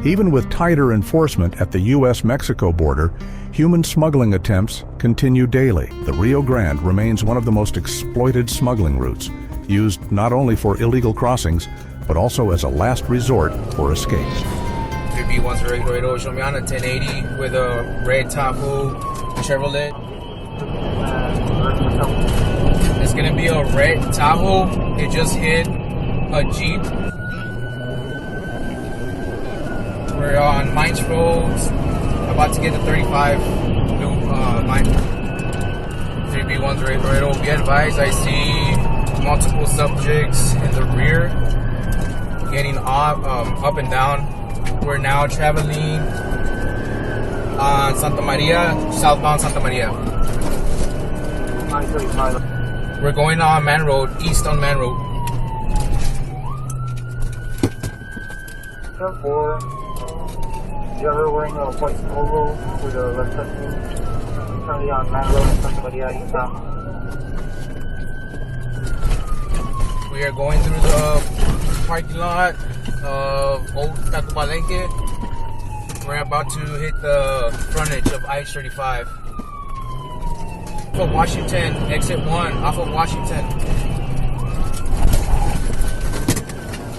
Even with tighter enforcement at the U.S.-Mexico border, human smuggling attempts continue daily. The Rio Grande remains one of the most exploited smuggling routes, used not only for illegal crossings, but also as a last resort for escape. 3B108, show me on a 1080 with a red Tahoe Chevrolet. It's gonna be a red Tahoe. It just hit a Jeep. We're on Mines Road, about to get to 35 new mine. 3B108, be advised, I see multiple subjects in the rear getting up and down. We're now traveling on Santa Maria, southbound Santa Maria. We're going on Man Road, east on Man Road. 10-4, driver wearing a white polo with a left turn, currently on Man Road in Santa Maria, eastbound. We are going through the parking lot of Old Taco Palenque. We're about to hit the frontage of I-35. Off of Washington, exit 1, off of Washington.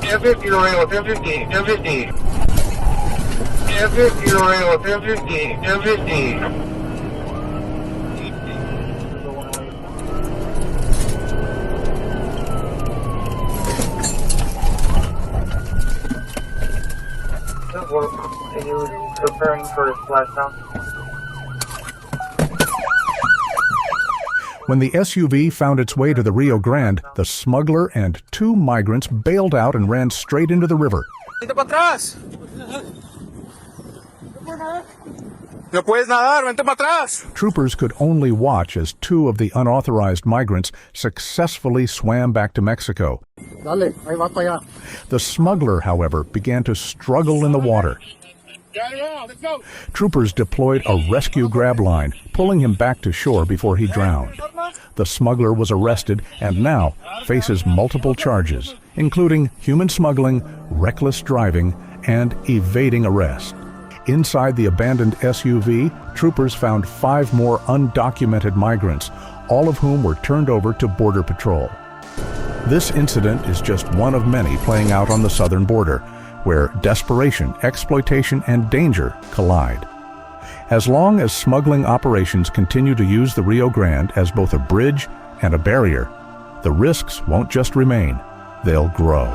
1050 Laredo, 1050, 1050. 1050 Laredo, 1050, 1050. We're preparing for splashdown. When the SUV found its way to the Rio Grande, the smuggler and 2 migrants bailed out and ran straight into the river. ¡Vente para atrás! ¡No puedes nadar! ¡Vente para atrás! Troopers could only watch as 2 of the unauthorized migrants successfully swam back to Mexico. Dale, ahí va para allá. The smuggler, however, began to struggle in the water. Let's go! Troopers deployed a rescue grab line, pulling him back to shore before he drowned. The smuggler was arrested and now faces multiple charges, including human smuggling, reckless driving, and evading arrest. Inside the abandoned SUV, troopers found 5 more undocumented migrants, all of whom were turned over to Border Patrol. This incident is just one of many playing out on the southern border, where desperation, exploitation, and danger collide. As long as smuggling operations continue to use the Rio Grande as both a bridge and a barrier, the risks won't just remain, they'll grow.